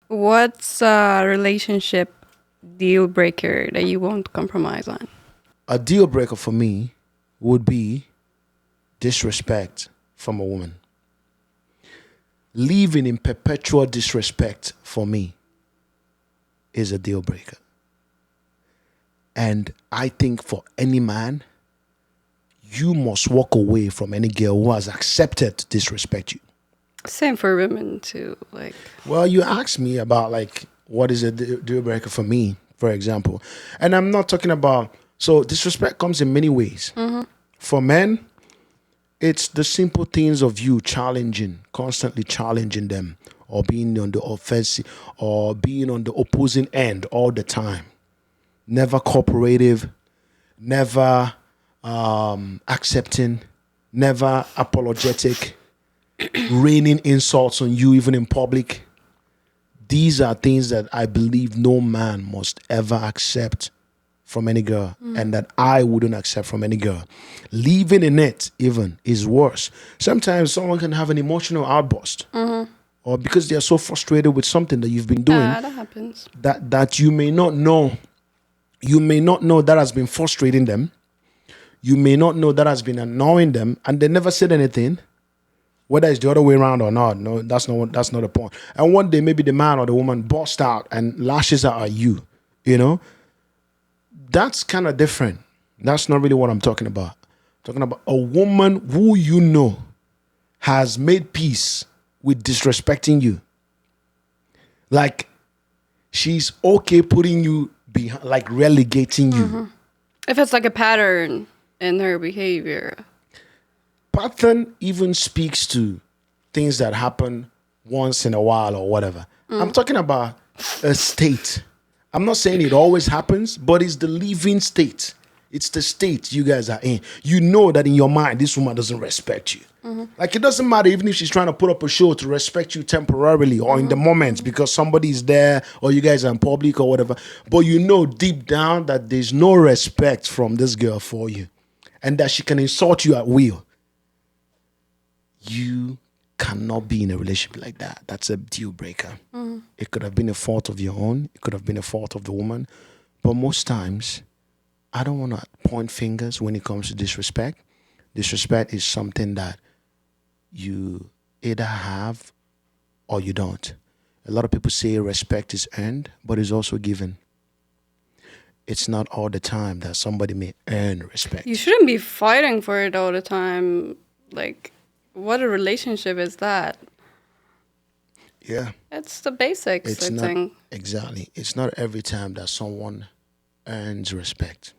What's a relationship deal breaker that you won't compromise on? A deal breaker for me would be disrespect from a woman. Living in perpetual disrespect for me is a deal breaker. And I think for any man, you must walk away from any girl who has accepted to disrespect you. Same for women too. Like, Well, you asked me about like what is a deal breaker for me, for example. And I'm not talking about, so disrespect comes in many ways. For men, it's the simple things of you constantly challenging them, or being on the offensive, or being on the opposing end all the time. Never cooperative, never accepting, never apologetic, raining insults on you even in public. These are things that I believe no man must ever accept from any girl, and that I wouldn't accept from any girl. Living in it even is worse. Sometimes someone can have an emotional outburst, or because they are so frustrated with something that you've been doing, yeah, that happens. that you may not know. You may not know that has been frustrating them. You may not know that has been annoying them, and they never said anything. Whether it's the other way around or not, no, that's not the point. And one day, maybe the man or the woman bursts out and lashes out at you. You know, that's kind of different. That's not really what I'm talking about. I'm talking about a woman who you know has made peace with disrespecting you. Like, she's okay putting you behind, like relegating you. If it's like a pattern in her behavior. Pattern even speaks to things that happen once in a while or whatever. I'm talking about a state. I'm not saying it always happens, but it's the living state. It's the state you guys are in. You know that in your mind, this woman doesn't respect you. Like, it doesn't matter even if she's trying to put up a show to respect you temporarily or in the moment because somebody's there or you guys are in public or whatever. But you know deep down that there's no respect from this girl for you and that she can insult you at will. You cannot be in a relationship like that. That's a deal breaker. It could have been a fault of your own. It could have been a fault of the woman. But most times, I don't want to point fingers when it comes to disrespect. Disrespect is something that you either have or you don't. A lot of people say respect is earned, but it's also given. It's not all the time that somebody may earn respect. You shouldn't be fighting for it all the time. Like, what a relationship is that? Yeah. It's the basics, It's I not think. exactly. It's not every time that someone earns respect.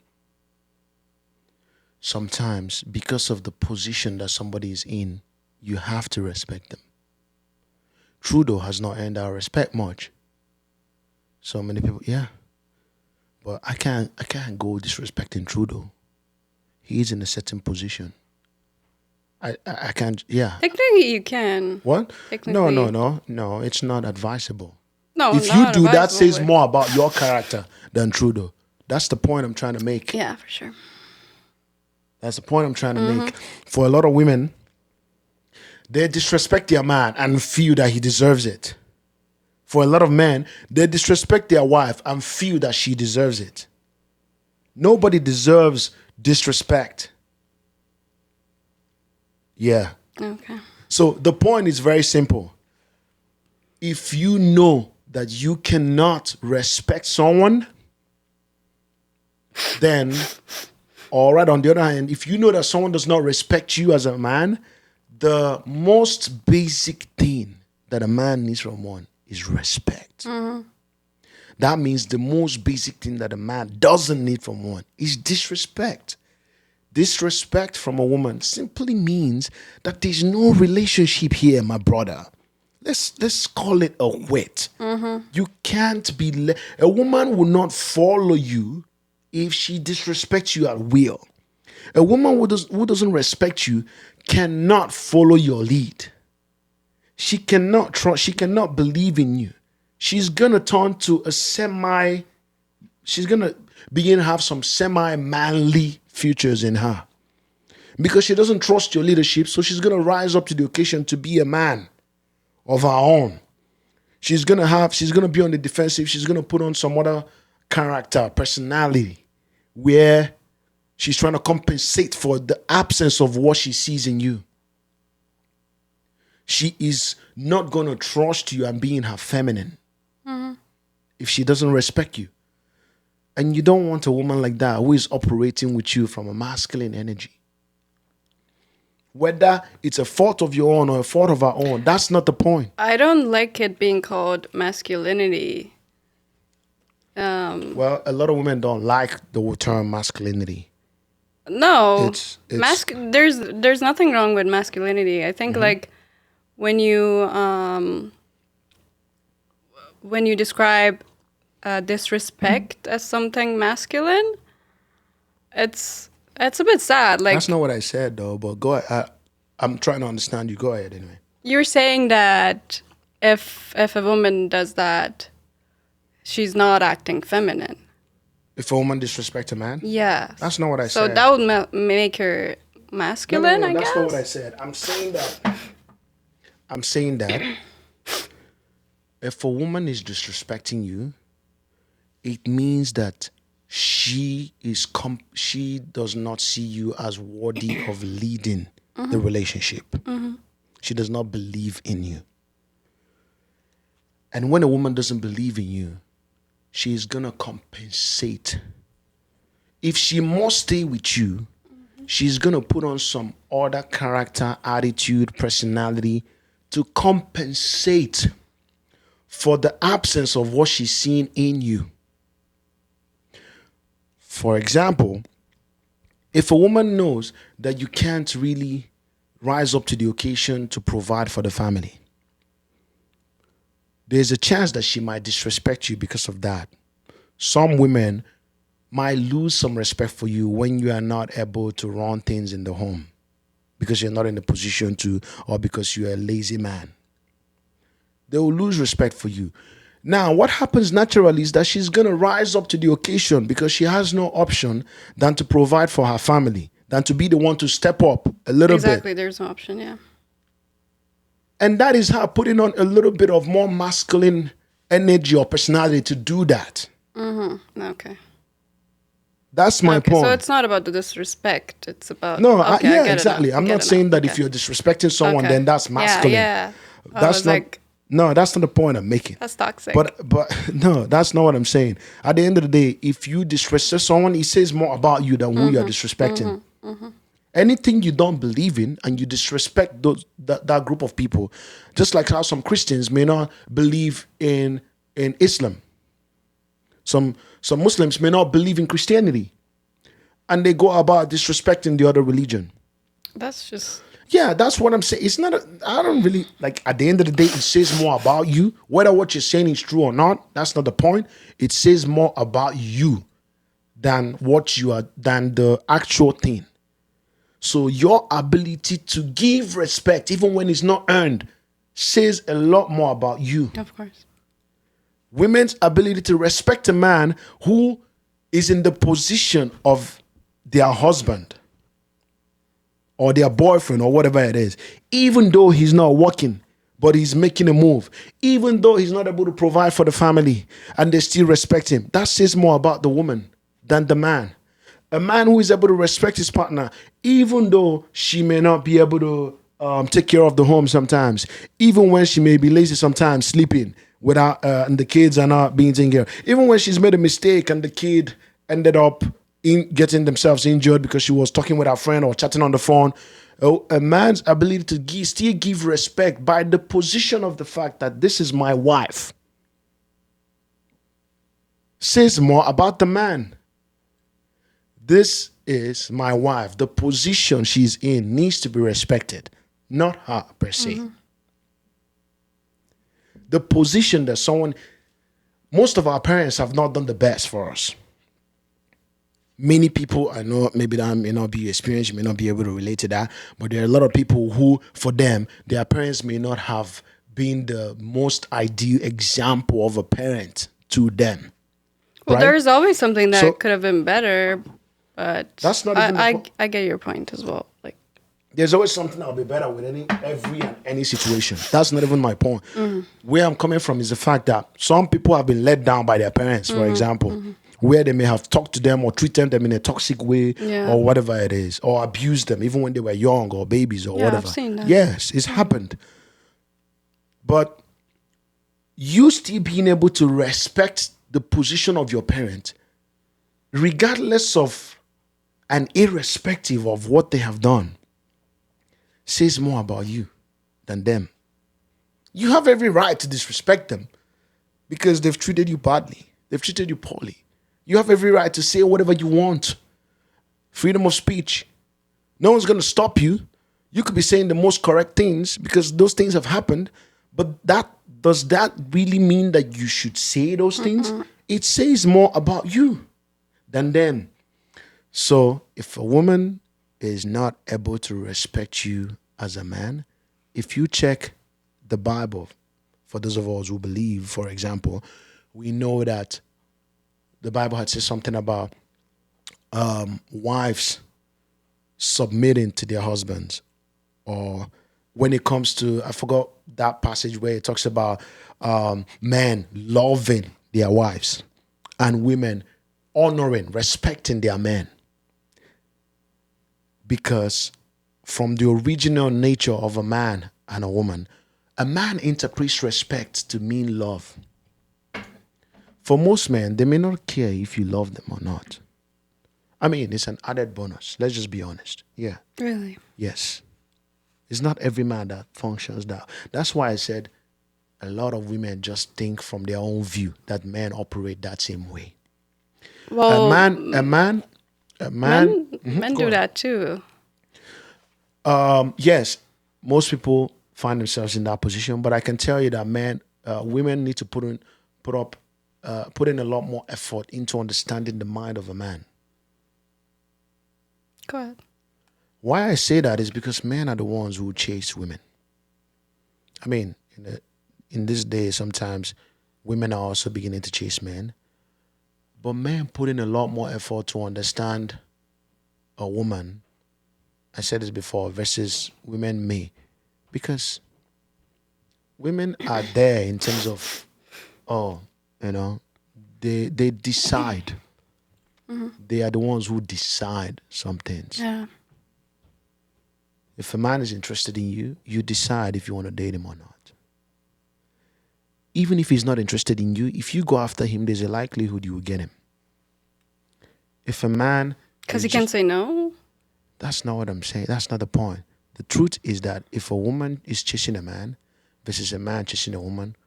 Sometimes, because of the position that somebody is in, you have to respect them. Trudeau has not earned our respect much. So many people, yeah. But I can't go disrespecting Trudeau. He is in a certain position. I can't, yeah. Technically, you can. What? Technically. No, it's not advisable. No, If you not do, that advisable, says but- more about your character than Trudeau. That's the point I'm trying to make. Yeah, for sure. That's the point I'm trying to make. For a lot of women, they disrespect their man and feel that he deserves it. For a lot of men, they disrespect their wife and feel that she deserves it. Nobody deserves disrespect. Yeah. Okay. So the point is very simple. If you know that you cannot respect someone, then, all right, on the other hand, if you know that someone does not respect you as a man, the most basic thing that a man needs from one is respect. That means the most basic thing that a man doesn't need from one is disrespect. Disrespect from a woman simply means that there's no relationship here, my brother. Let's call it a wit. You can't be a woman will not follow you if she disrespects you at will. A woman who doesn't respect you cannot follow your lead. She cannot trust, she cannot believe in you. She's gonna turn to she's gonna begin to have some semi-manly futures in her. Because she doesn't trust your leadership, so she's gonna rise up to the occasion to be a man of her own. She's gonna be on the defensive. She's gonna put on some other character, personality, where she's trying to compensate for the absence of what she sees in you. She is not gonna trust you and be in her feminine if she doesn't respect you. And you don't want a woman like that who is operating with you from a masculine energy. Whether it's a fault of your own or a fault of our own, that's not the point. I don't like it being called masculinity. Well, a lot of women don't like the term masculinity. No, It's- there's nothing wrong with masculinity. I think like when you describe disrespect as something masculine, it's a bit sad. Like That's not what I said, though. But go ahead. I'm trying to understand you. Go ahead, anyway. you're saying that if a woman does that, she's not acting feminine. If a woman disrespects a man, Yeah. that's not what I So said. that would make her masculine, I that's guess. not what I said. I'm saying that if a woman is disrespecting you, it means that she does not see you as worthy of leading the relationship. She does not believe in you. And when a woman doesn't believe in you, she is gonna compensate. If she must stay with you, she's gonna put on some other character, attitude, personality to compensate for the absence of what she's seeing in you. For example, if a woman knows that you can't really rise up to the occasion to provide for the family, there's a chance that she might disrespect you because of that. Some women might lose some respect for you when you are not able to run things in the home because you're not in a position to, or because you're a lazy man. They will lose respect for you. Now, what happens naturally is that she's going to rise up to the occasion because she has no option than to provide for her family, than to be the one to step up a little bit. Exactly, there's an option, yeah. And that is her putting on a little bit of more masculine energy or personality to do that. Okay. That's my Okay, point. so it's not about the disrespect. It's about No, okay, I yeah, get it exactly. now. I'm I get not it saying now. that if Okay. you're disrespecting someone, Okay. then that's masculine. Yeah. I That's was not. like, No, that's not the point I'm making. that's toxic. But no, that's not what I'm saying. At the end of the day, if you disrespect someone, it says more about you than who you're disrespecting. Anything you don't believe in and you disrespect that group of people, just like how some Christians may not believe in Islam. Some Muslims may not believe in Christianity, and they go about disrespecting the other religion. That's just Yeah, that's what I'm saying. It's not. I don't really like. At the end of the day, it says more about you. Whether what you're saying is true or not, that's not the point. It says more about you than what you are, than the actual thing. So your ability to give respect, even when it's not earned, says a lot more about you. of course. Women's ability to respect a man who is in the position of their husband or their boyfriend or whatever it is, even though he's not working, but he's making a move, even though he's not able to provide for the family, and they still respect him. That says more about the woman than the man. A man who is able to respect his partner, even though she may not be able to take care of the home sometimes, even when she may be lazy sometimes, sleeping without, and the kids are not being taken care of, even when she's made a mistake and the kid ended up getting themselves injured because she was talking with her friend or chatting on the phone. A man's ability to still give respect by the position of the fact that this is my wife says more about the man. This is my wife. The position she's in needs to be respected, not her per se. The position that most of our parents have not done the best for us. Many people, I know maybe that may not be your experience, you may not be able to relate to that, but there are a lot of people who, for them, their parents may not have been the most ideal example of a parent to them. Well, right? there's always something that So- could have been better, but That's not even the I get your point as well. Like, There's always something that'll be better with every and any situation. That's not even my point. Where I'm coming from is the fact that some people have been let down by their parents, for example, where they may have talked to them or treated them in a toxic way Yeah. or whatever it is, or abused them even when they were young or babies or Yeah, I've whatever. seen that. Yes, it's happened. But you still being able to respect the position of your parent, regardless of and irrespective of what they have done, says more about you than them. You have every right to disrespect them because they've treated you badly. They've treated you poorly. You have every right to say whatever you want. Freedom of speech. No one's going to stop you. You could be saying the most correct things because those things have happened. But does that really mean that you should say those things? It says more about you than them. So if a woman is not able to respect you as a man, if you check the Bible, for those of us who believe, for example, we know that the Bible had said something about wives submitting to their husbands, or when it comes to, I forgot that passage where it talks about men loving their wives and women honoring, respecting their men. Because from the original nature of a man and a woman, a man interprets respect to mean love. For most men, they may not care if you love them or not. I mean, it's an added bonus. Let's just be honest. Yeah. Really? Yes. It's not every man that functions that. That's why I said a lot of women just think from their own view that men operate that same way. Well, A man. men Go do on. that too. Yes, most people find themselves in that position, but I can tell you that women need to put in a lot more effort into understanding the mind of a man. Go ahead. Why I say that is because men are the ones who chase women. I mean, in this day, sometimes women are also beginning to chase men, but men put in a lot more effort to understand a woman. I said this before, versus women may, because women are there in terms of, they decide. They are the ones who decide some things. Yeah. If a man is interested in you, you decide if you want to date him or not. Even if he's not interested in you, if you go after him, there's a likelihood you will get him. If a man... Because is he can just- say no. That's not what I'm saying. That's not the point. The truth is that if a woman is chasing a man versus a man chasing a woman,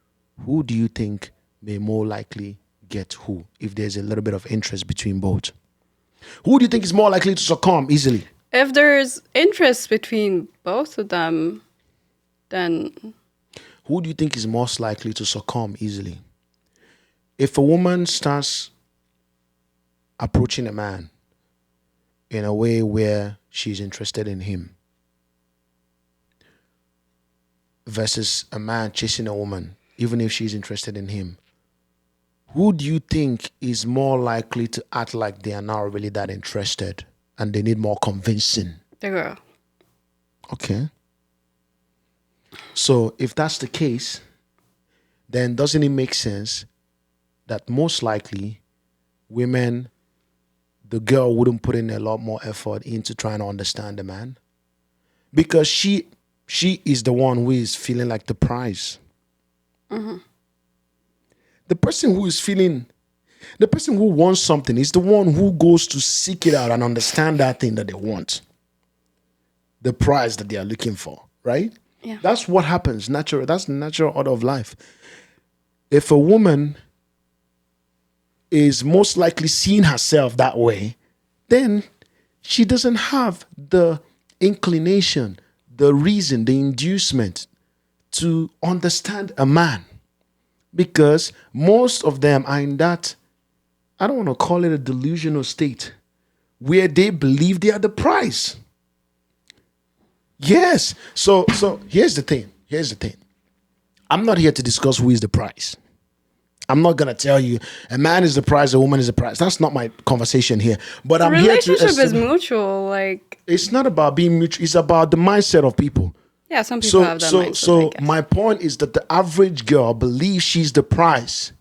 who do you think may more likely get who if there's a little bit of interest between both? Who do you think is more likely to succumb easily? If there's interest between both of them, then Who do you think is most likely to succumb easily? If a woman starts approaching a man in a way where she's interested in him versus a man chasing a woman, even if she's interested in him, who do you think is more likely to act like they are not really that interested and they need more convincing? the girl. Okay. So if that's the case, then doesn't it make sense that most likely women, the girl wouldn't put in a lot more effort into trying to understand the man? Because she is the one who is feeling like the prize. The person who wants something is the one who goes to seek it out and understand that thing that they want. The prize that they are looking for, right? Yeah. That's what happens. Natural. That's the natural order of life. If a woman is most likely seeing herself that way, then she doesn't have the inclination, the reason, the inducement to understand a man. Because most of them are in that, I don't want to call it a delusional state, where they believe they are the prize. Yes. So here's the thing. I'm not here to discuss who is the prize. I'm not gonna tell you a man is the prize, a woman is the prize. That's not my conversation here. But I'm here to. Relationship is mutual. Like, It's not about being mutual. It's about the mindset of people. yeah, some people have that mindset. I guess. My point is that the average girl believes she's the prize.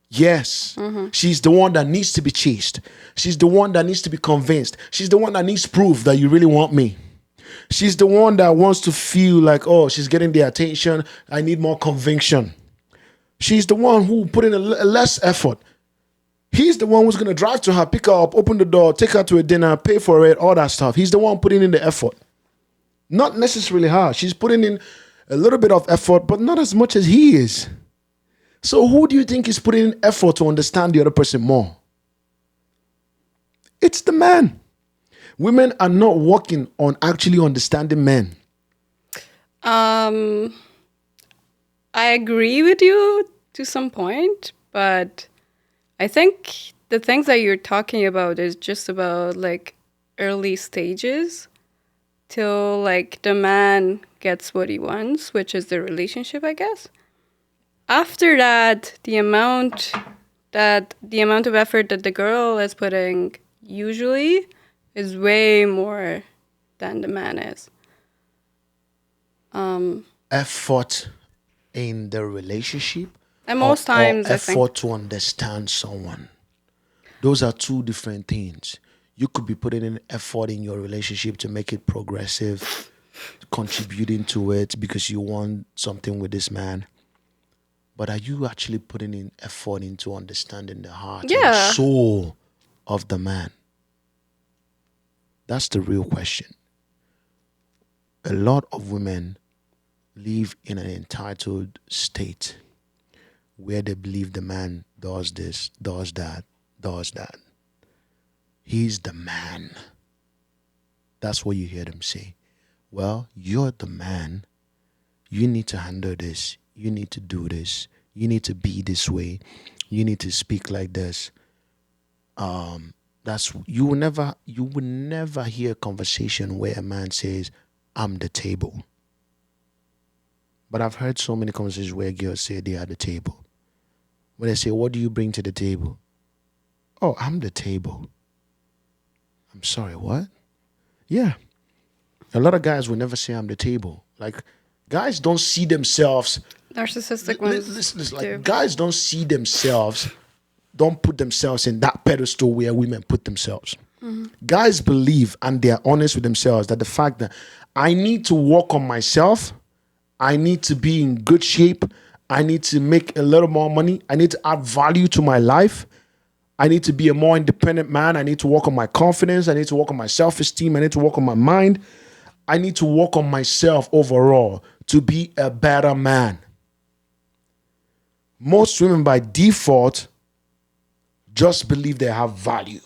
Yes, she's the one that needs to be chased. She's the one that needs to be convinced. She's the one that needs proof that you really want me. She's the one that wants to feel like, oh, she's getting the attention. I need more conviction. She's the one who put in a less effort. He's the one who's going to drive to her, pick her up, open the door, take her to a dinner, pay for it, all that stuff. He's the one putting in the effort. Not necessarily her. She's putting in a little bit of effort, but not as much as he is. So who do you think is putting in effort to understand the other person more? It's the man. Women are not working on actually understanding men. I agree with you to some point, but I think the things that you're talking about is just about like early stages till like the man gets what he wants, which is the relationship, I guess. After that, the amount of effort that the girl is putting usually is way more than the man is. Effort in the relationship, And most times, I think, effort to understand someone. Those are two different things. You could be putting in effort in your relationship to make it progressive, contributing to it because you want something with this man. But are you actually putting in effort into understanding the heart and Yeah. soul of the man? That's the real question. A lot of women live in an entitled state where they believe the man does this, does that, does that. He's the man. That's what you hear them say. Well, you're the man. You need to handle this. You need to do this. You need to be this way. You need to speak like this. That's you will never hear a conversation where a man says, I'm the table. But I've heard so many conversations where girls say they are the table. When they say, what do you bring to the table? Oh, I'm the table. I'm sorry, what? Yeah. A lot of guys will never say I'm the table. Like, guys don't see themselves. narcissistic ones. Listen, do. like, guys don't see themselves, don't put themselves in that pedestal where women put themselves. Guys believe, and they're honest with themselves, that the fact that I need to work on myself, I need to be in good shape, I need to make a little more money, I need to add value to my life, I need to be a more independent man, I need to work on my confidence, I need to work on my self-esteem, I need to work on my mind, I need to work on myself overall to be a better man. Most women by default just believe they have value.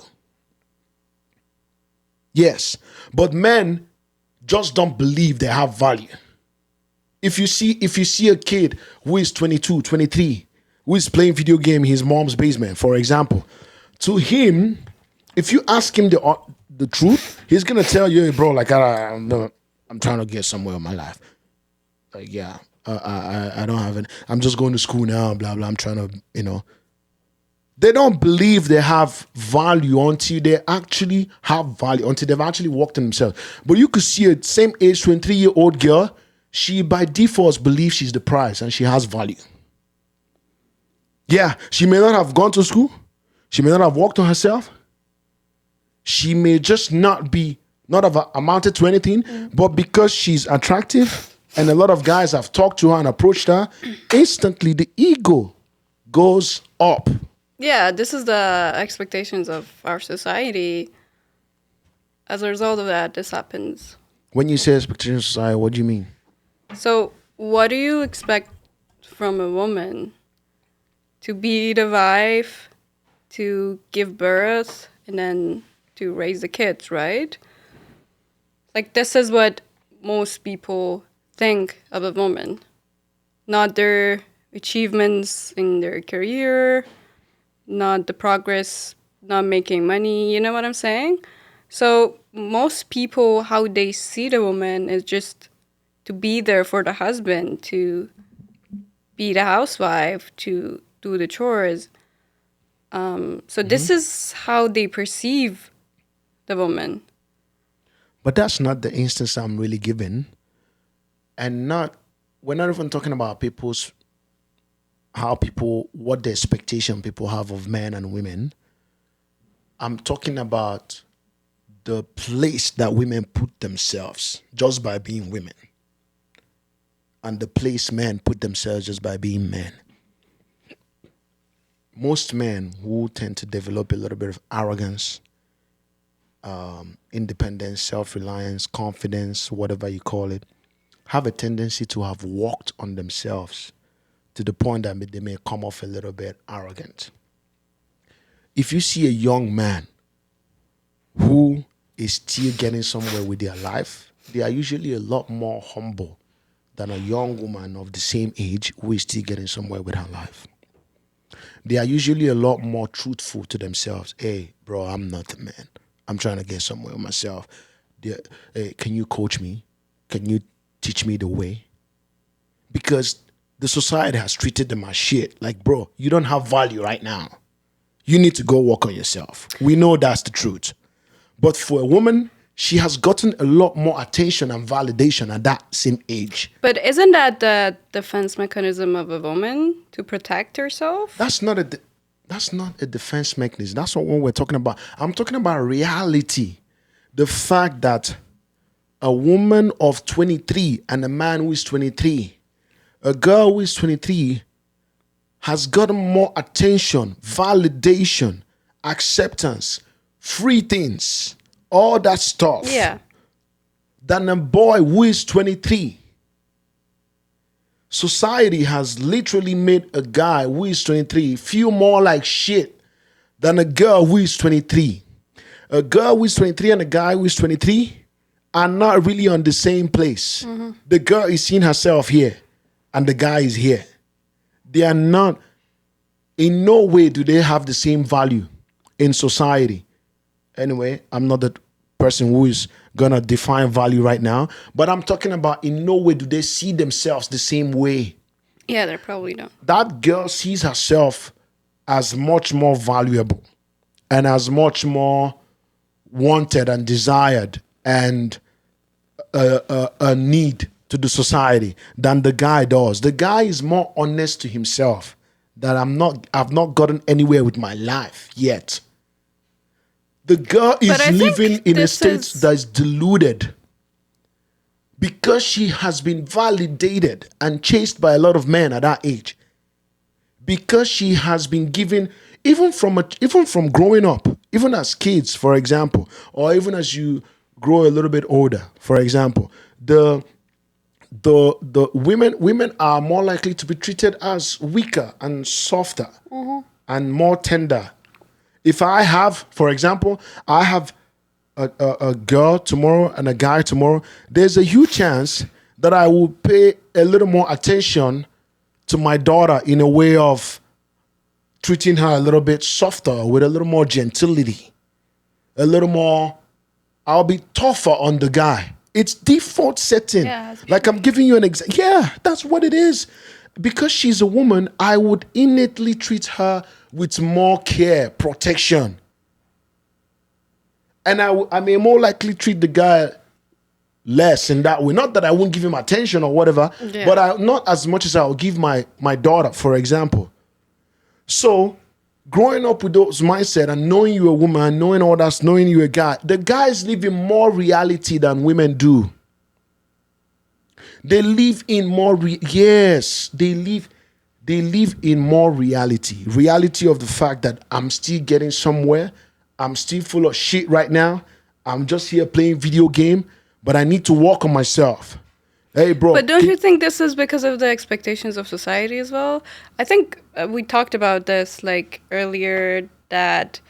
Yes, but men just don't believe they have value. If you see a kid who is 22, 23, who is playing video game in his mom's basement, for example, to him, if you ask him the truth, he's gonna tell you, hey, bro, like I'm trying to get somewhere in my life. Like, yeah, I don't have it. I'm just going to school now, blah blah. I'm trying to, They don't believe they have value until they actually have value, until they've actually worked on themselves. But you could see a same age 23-year-old girl, she by default believes she's the prize and she has value. Yeah, she may not have gone to school. She may not have worked on herself. She may just not have amounted to anything, but because she's attractive and a lot of guys have talked to her and approached her, instantly the ego goes up. Yeah, this is the expectations of our society. As a result of that, this happens. When you say expectation of society, what do you mean? So, what do you expect from a woman? To be the wife, to give birth, and then to raise the kids, right? Like, this is what most people think of a woman. Not their achievements in their career, not the progress, not making money, you know what I'm saying? So most people, how they see the woman is just to be there for the husband, to be the housewife, to do the chores. So this is how they perceive the woman. But that's not the instance I'm really giving. And we're not even talking about what the expectation people have of men and women. I'm talking about the place that women put themselves just by being women, and the place men put themselves just by being men. Most men who tend to develop a little bit of arrogance, independence, self-reliance, confidence, whatever you call it, have a tendency to have worked on themselves to the point that they may come off a little bit arrogant. If you see a young man who is still getting somewhere with their life, they are usually a lot more humble than a young woman of the same age who is still getting somewhere with her life. They are usually a lot more truthful to themselves. Hey, bro, I'm not the man. I'm trying to get somewhere with myself. Hey, can you coach me? Can you teach me the way? Because the society has treated them as shit. Like, bro, you don't have value right now. You need to go work on yourself. We know that's the truth. But for a woman, she has gotten a lot more attention and validation at that same age. But isn't that the defense mechanism of a woman, to protect herself? That's not a defense mechanism. That's not what we're talking about. I'm talking about reality. The fact that a woman of 23 and a man who is 23, a girl who is 23 has gotten more attention, validation, acceptance, free things, all that stuff, than a boy who is 23. Society has literally made a guy who is 23 feel more like shit than a girl who is 23. A girl who is 23 and a guy who is 23 are not really on the same place. Mm-hmm. The girl is seeing herself here and the guy is here. They are not, in no way do they have the same value in society. Anyway, I'm not the person who is going to define value right now, but I'm talking about in no way do they see themselves the same way. Yeah, they probably don't. That girl sees herself as much more valuable and as much more wanted and desired and a need to the society than the guy does. The guy is more honest to himself that I've not gotten anywhere with my life yet. The girl is living in a state that is deluded because she has been validated and chased by a lot of men at that age. Because she has been given, even from growing up, even as kids, for example, or even as you grow a little bit older, for example, the women are more likely to be treated as weaker and softer and more tender. If I have, for example, I have a girl tomorrow and a guy tomorrow, there's a huge chance that I will pay a little more attention to my daughter in a way of treating her a little bit softer, with a little more gentility, a little more, I'll be tougher on the guy. It's default setting. Yeah, like I'm giving you an example. Yeah, that's what it is. Because she's a woman, I would innately treat her with more care, protection. And I may more likely treat the guy less in that way. Not that I won't give him attention or whatever, but not as much as I will give my daughter, for example. So, growing up with those mindset and knowing you're a woman and knowing all that, knowing you're a guy, the guys live in more reality than women do. They live in more, they live in more reality of the fact that I'm still getting somewhere. I'm still full of shit right now. I'm just here playing video game, but I need to work on myself. Hey, bro. But don't you think this is because of the expectations of society as well? I think we talked about this like earlier that,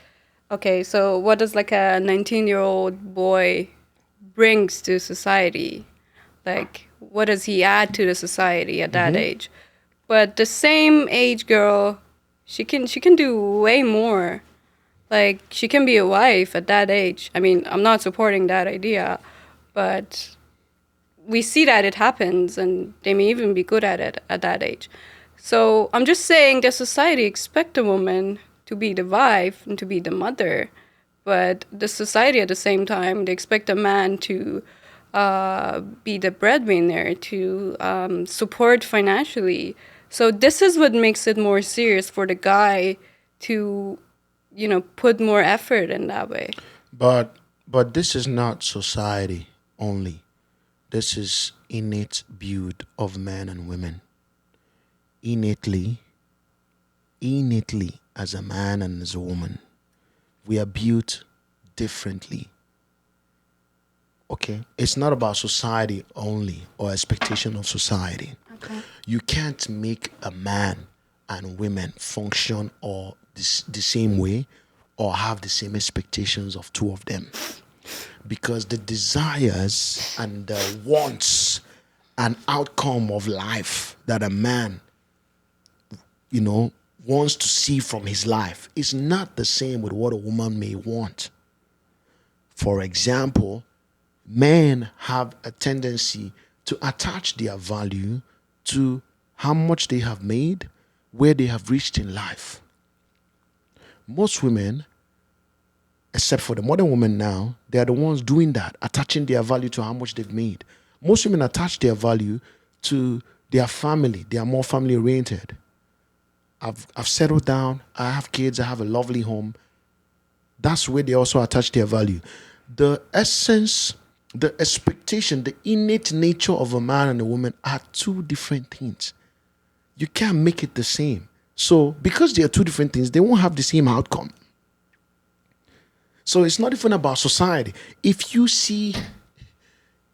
okay, so what does like a 19-year-old boy brings to society? Like, what does he add to the society at that age? But the same age girl, she can do way more. Like, she can be a wife at that age. I mean, I'm not supporting that idea, but we see that it happens, and they may even be good at it at that age. So I'm just saying that society expect a woman to be the wife and to be the mother, but the society at the same time they expect a man to be the breadwinner, to support financially. So this is what makes it more serious for the guy to, put more effort in that way. But this is not society only. This is innate build of men and women. Innately, innately as a man and as a woman, we are built differently. Okay? It's not about society only or expectation of society. Okay. You can't make a man and women function or the same way or have the same expectations of two of them, because the desires and the wants and outcome of life that a man, wants to see from his life is not the same with what a woman may want. For example, men have a tendency to attach their value to how much they have made, where they have reached in life. Most women, except for the modern women now, they are the ones doing that, attaching their value to how much they've made. Most women attach their value to their family. They are more family oriented. I've settled down, I have kids, I have a lovely home. That's where they also attach their value. The essence, the expectation, the innate nature of a man and a woman are two different things. You can't make it the same. So because they are two different things, they won't have the same outcome. So it's not even about society. If you see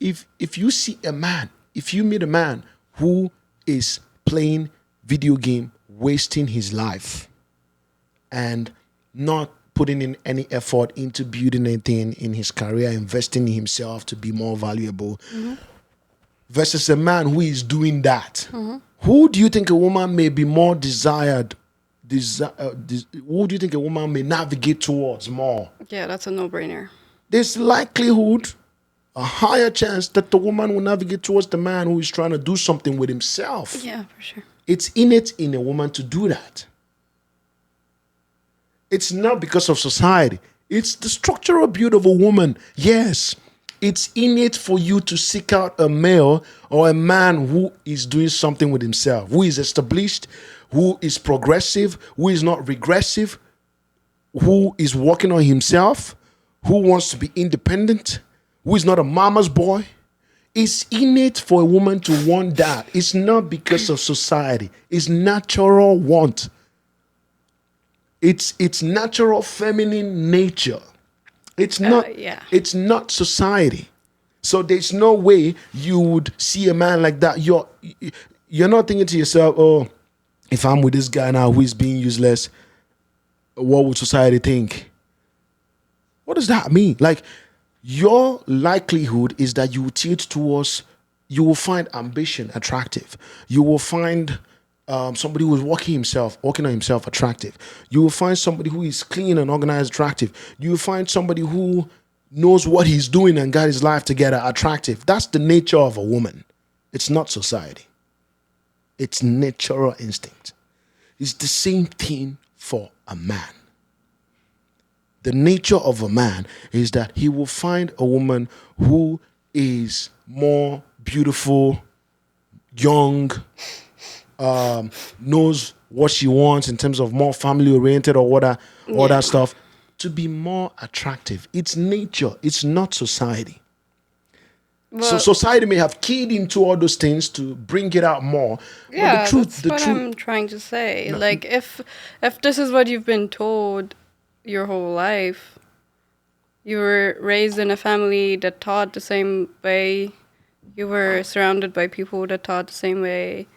a man, if you meet a man who is playing video game, wasting his life and not putting in any effort into building anything in his career, investing in himself to be more valuable, versus a man who is doing that, who do you think a woman may be more desired? Who do you think a woman may navigate towards more? Yeah, that's a no-brainer. There's likelihood, a higher chance that the woman will navigate towards the man who is trying to do something with himself. Yeah, for sure. It's innate in a woman to do that. It's not because of society. It's the structural build of a woman. Yes, it's innate for you to seek out a male or a man who is doing something with himself, who is established, who is progressive, who is not regressive, who is working on himself, who wants to be independent, who is not a mama's boy. It's innate for a woman to want that. It's not because of society. It's natural want. It's natural feminine nature. It's not Yeah. It's not society. So there's no way you would see a man like that. You're not thinking to yourself, oh, if I'm with this guy now who is being useless, what would society think? What does that mean? Like, your likelihood is that you will tilt towards, you will find ambition attractive. You will find somebody who is working on himself attractive. You will find somebody who is clean and organized attractive. You will find somebody who knows what he's doing and got his life together attractive. That's the nature of a woman. It's not society. It's natural instinct. It's the same thing for a man. The nature of a man is that he will find a woman who is more beautiful, young, knows what she wants in terms of more family oriented or all that stuff, to be more attractive. It's nature. It's not society. So society may have keyed into all those things to bring it out more. Yeah, but the that's what I'm trying to say. No. Like, if this is what you've been told your whole life, you were raised in a family that taught the same way, you were surrounded by people that taught the same way.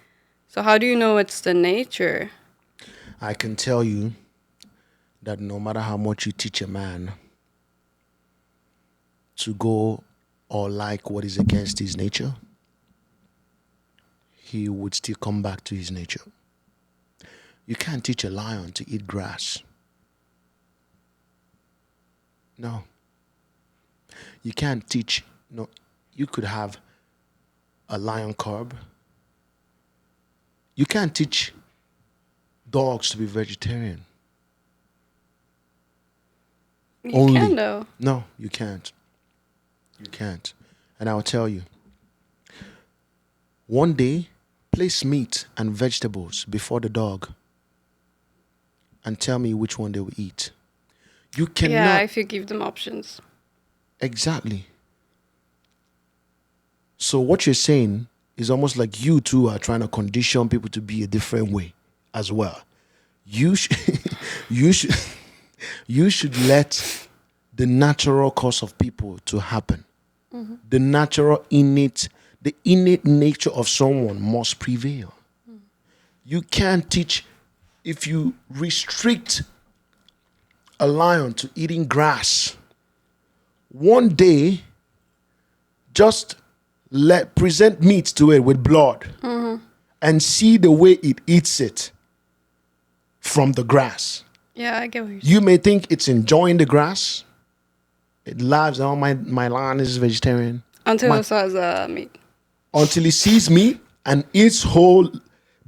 So how do you know it's the nature? I can tell you that no matter how much you teach a man to go or like what is against his nature, he would still come back to his nature. You can't teach a lion to eat grass. No. You can't teach, no, you could have a lion cub you can't teach dogs to be vegetarian. You Only. can though. No, you can't. You can't. And I'll tell you. One day, place meat and vegetables before the dog and tell me which one they will eat. You cannot. Yeah, if you give them options. Exactly. So what you're saying is almost like you two are trying to condition people to be a different way as well. You should, you should, you should let the natural course of people to happen. The natural the innate nature of someone must prevail. You can't teach if you restrict a lion to eating grass. One day, just present meat to it with blood and see the way it eats it from the grass. Yeah, I get what you're saying. You may think it's enjoying the grass. It lives, oh, my lion is vegetarian. Until My- it says meat. Until it sees me and its whole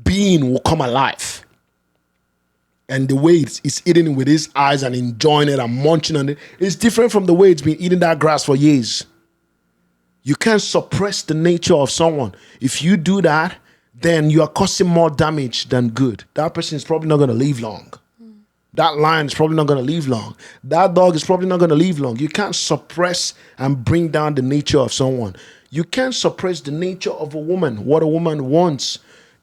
being will come alive. And the way it's eating it with its eyes and enjoying it and munching on it is different from the way it's been eating that grass for years. You can't suppress the nature of someone. If you do that, then you are causing more damage than good. That person is probably not going to live long. That lion is probably not going to live long. That dog is probably not going to live long. You can't suppress and bring down the nature of someone. You can't suppress the nature of a woman, what a woman wants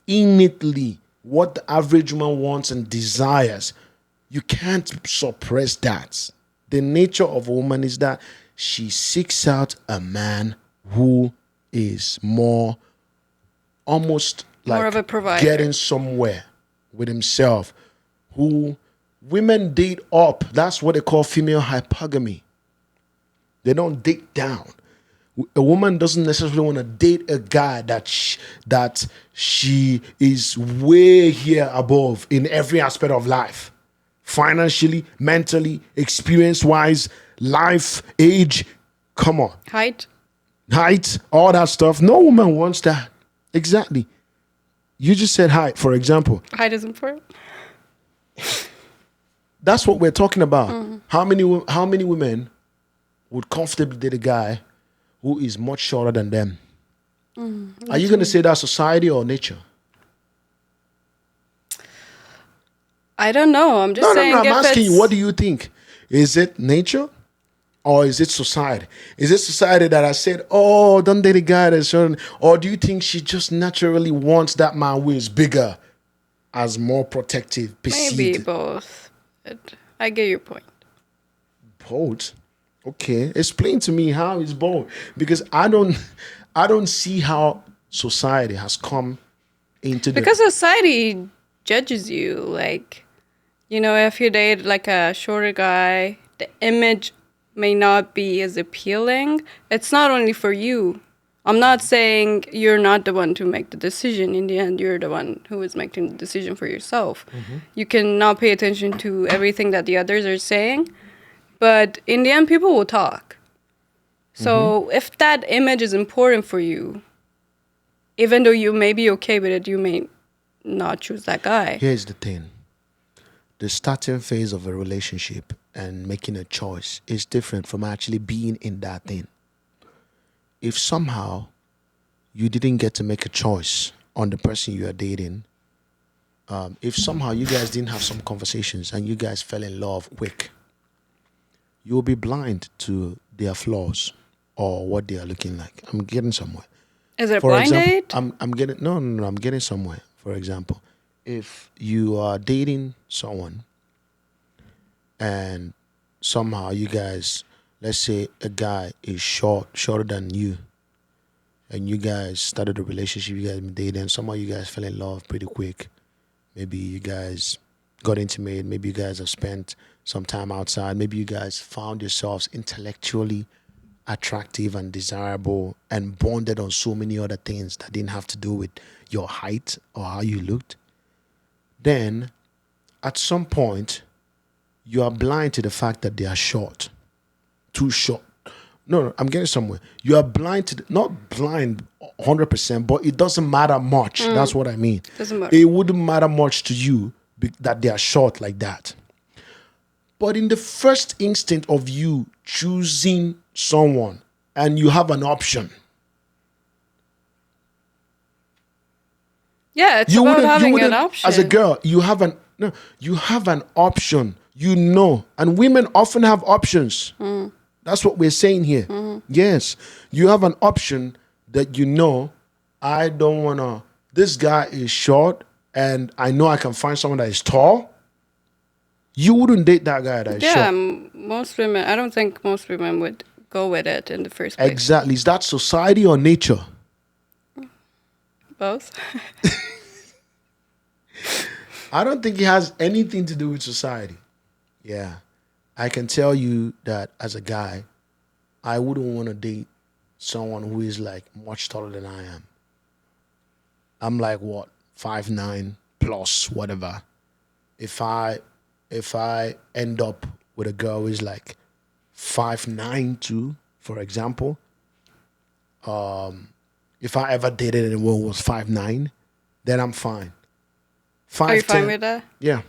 innately, what the average woman wants and desires. You can't suppress that. The nature of a woman is that she seeks out a man who is more almost like More of a provider. getting somewhere with himself, who women date up. That's what they call female hypergamy. They don't date down. A woman doesn't necessarily want to date a guy that she is way here above in every aspect of life. Financially, mentally, experience-wise, life, age. Come on. Height. Height, all that stuff. No woman wants that. Exactly. You just said height, for example. Height is important. That's what we're talking about. How many women would comfortably date a guy who is much shorter than them? Are you going to say that's society or nature? I don't know. I'm just saying. No. I'm if asking you, it's- what do you think? Is it nature or is it society? Is it society that has said, oh, don't date a guy that's shorter? Or do you think she just naturally wants that man who is bigger as more protective, perceived? Maybe both. But I get your point. Both. Okay, explain to me how it's both, because I don't see how society has come into the. Because society judges you. Like, if you date like a shorter guy, the image may not be as appealing. It's not only for you. I'm not saying you're not the one to make the decision. In the end, you're the one who is making the decision for yourself. You can not pay attention to everything that the others are saying, but in the end, people will talk. So if that image is important for you, even though you may be okay with it, you may not choose that guy. Here's the thing: the starting phase of a relationship and making a choice is different from actually being in that thing. If somehow you didn't get to make a choice on the person you are dating, if somehow you guys didn't have some conversations and you guys fell in love quick, you will be blind to their flaws or what they are looking like. I'm getting somewhere. Is it a For blind example, date? I'm getting no. I'm getting somewhere. For example, if you are dating someone and somehow you guys, let's say a guy is shorter than you, and you guys started a relationship, you guys been dating, and somehow you guys fell in love pretty quick. Maybe you guys got intimate, maybe you guys have spent some time outside, maybe you guys found yourselves intellectually attractive and desirable and bonded on so many other things that didn't have to do with your height or how you looked. Then at some point you are blind to the fact that they are too short. No, I'm getting somewhere. You are blind to not blind 100%, but it doesn't matter much. That's what I mean. Doesn't matter. It wouldn't matter much to you that they are short like that. But in the first instant of you choosing someone and you have an option, Yeah, it's about having an option. as a girl, you have an option, and women often have options. That's what we're saying here. Yes, you have an option that I don't want to, this guy is short and I know I can find someone that is tall. You wouldn't date that guy that is short. Yeah, most women, I don't think most women would go with it in the first place. Exactly. Is that society or nature? Both. I don't think it has anything to do with society. Yeah. I can tell you that as a guy, I wouldn't want to date someone who is like much taller than I am. I'm like what, 5'9" plus whatever. If I end up with a girl who is like 5'9" too, for example, if I ever dated anyone who was 5'9", then I'm fine. Are you 5'10", fine with that? yeah.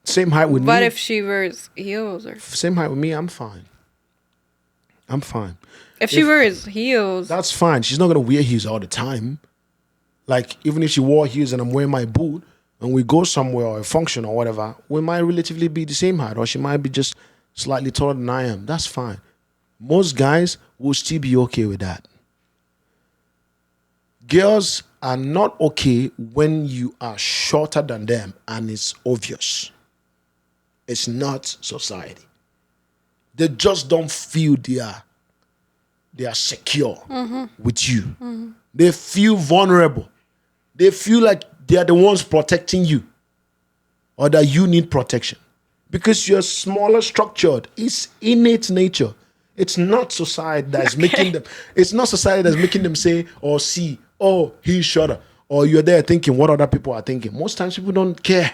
Same height with me. But if she wears heels or Same height with me, I'm fine. I'm fine. if she wears heels, That's fine. She's not gonna wear heels all the time. Like even if she wore heels and I'm wearing my boot and we go somewhere or a function or whatever, we might relatively be the same height, or she might be just slightly taller than I am. That's fine. Most guys will still be okay with that. Girls are not okay when you are shorter than them and it's obvious. It's not society. They just don't feel they are secure with you. They feel vulnerable. They feel like they are the ones protecting you, or that you need protection. Because you're smaller structured. It's innate nature. It's not society that's making them, it's not society that's making them say or see, oh, he's shorter. Or you're there thinking what other people are thinking. Most times people don't care.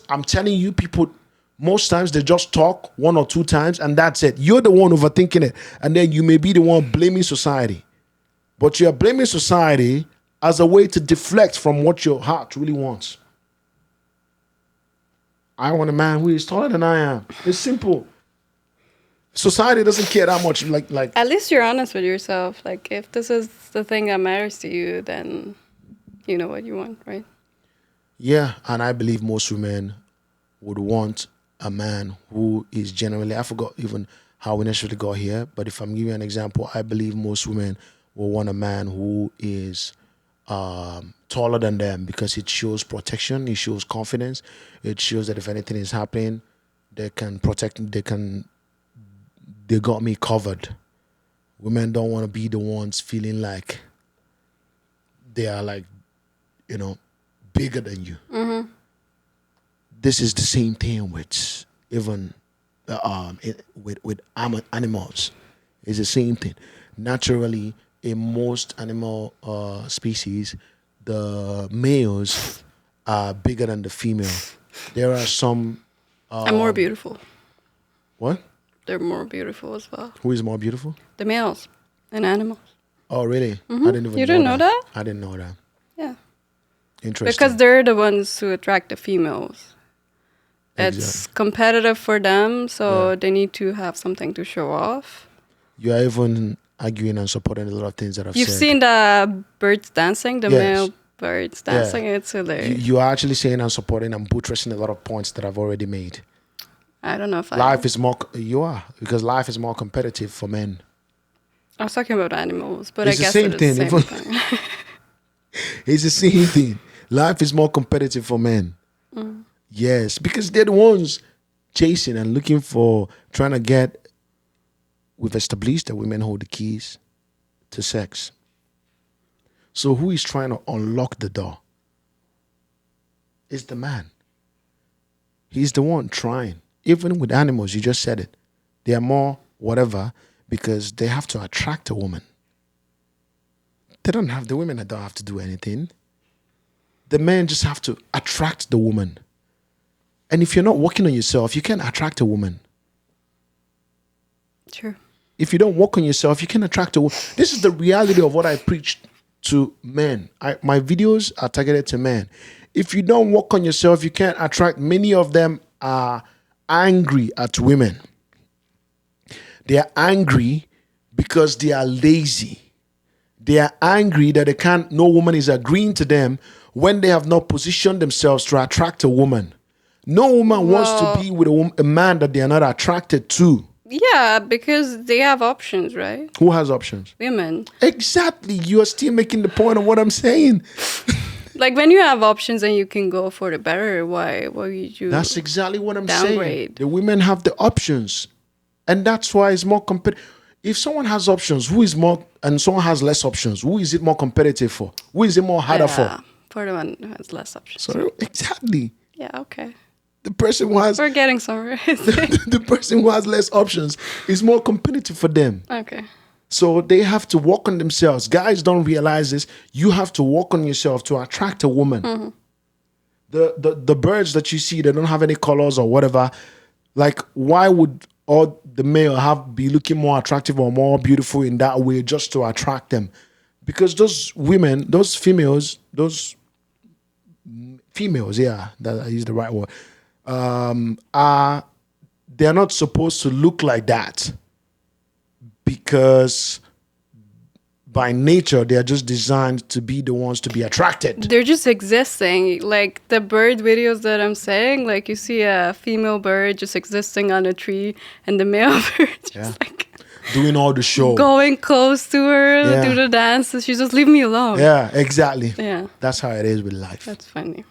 I'm telling you, people, most times they just talk 1 or 2 times and that's it. You're the one overthinking it. And then you may be the one blaming society. But you're blaming society as a way to deflect from what your heart really wants. I want a man who is taller than I am. It's simple. Society doesn't care that much. Like at least you're honest with yourself. Like if this is the thing that matters to you, then you know what you want, right? yeah, and I believe most women would want a man who is generally, I forgot even how we necessarily got here, but if I'm giving you an example, I believe most women will want a man who is taller than them because it shows protection, it shows confidence, it shows that if anything is happening, they can protect, they got me covered. Women don't want to be the ones feeling like they are like, bigger than you. This is the same thing with even with animals. It's the same thing. Naturally, in most animal species, the males are bigger than the female. There are some. And more beautiful. What? They're more beautiful as well. Who is more beautiful? The males and animals. Oh, really? I didn't even. You didn't know that? I didn't know that. Yeah. Interesting. Because they're the ones who attract the females. It's Exactly. competitive for them, so they need to have something to show off. You are even arguing and supporting a lot of things that I've You've said. seen the birds dancing, the Yes. male birds dancing. It's hilarious. You are actually saying and supporting and buttressing a lot of points that I've already made. I don't know if Life is more. You are, because life is more competitive for men. I was talking about animals, but It's I the guess same it is the thing, same even- thing. It's the same thing. Life is more competitive for men. Yes, because they're the ones chasing and looking for, trying to get. We've established that women hold the keys to sex. So who is trying to unlock the door? It's the man. He's the one trying. Even with animals, you just said it. They are more whatever because they have to attract a woman. The women that don't have to do anything. The men just have to attract the woman. And if you're not working on yourself, you can't attract a woman. True. if you don't work on yourself, you can attract a woman. This is the reality of what I preach to men. My videos are targeted to men. If you don't work on yourself, you can't attract. Many of them are angry at women. They are angry because they are lazy. They are angry that no woman is agreeing to them when they have not positioned themselves to attract a woman. No woman wants to be with a man that they are not attracted to. Yeah, because they have options, right? Who has options? Women. Exactly. You are still making the point of what I'm saying. Like when you have options and you can go for the better, why would you? That's exactly what I'm saying. Downgrade. The women have the options. And that's why it's more competitive. If someone has options, who is more, and someone has less options, who is it more competitive for? Who is it more harder for? For the one who has less options. So exactly. Yeah, okay. The person who has We're getting somewhere. the person who has less options is more competitive for them. Okay. So they have to work on themselves. Guys don't realize this. You have to work on yourself to attract a woman. Mm-hmm. The birds that you see, they don't have any colors or whatever. Like, why would all the male be looking more attractive or more beautiful in that way just to attract them? Because those women, those females, yeah, that I use the right word, they're not supposed to look like that, because by nature they are just designed to be the ones to be attracted. They're just existing. Like the bird videos that I'm saying, like you see a female bird just existing on a tree and the male bird just like doing all the show, going close to her, do the dances. She just leave me alone. Yeah, exactly. Yeah. That's how it is with life. That's funny.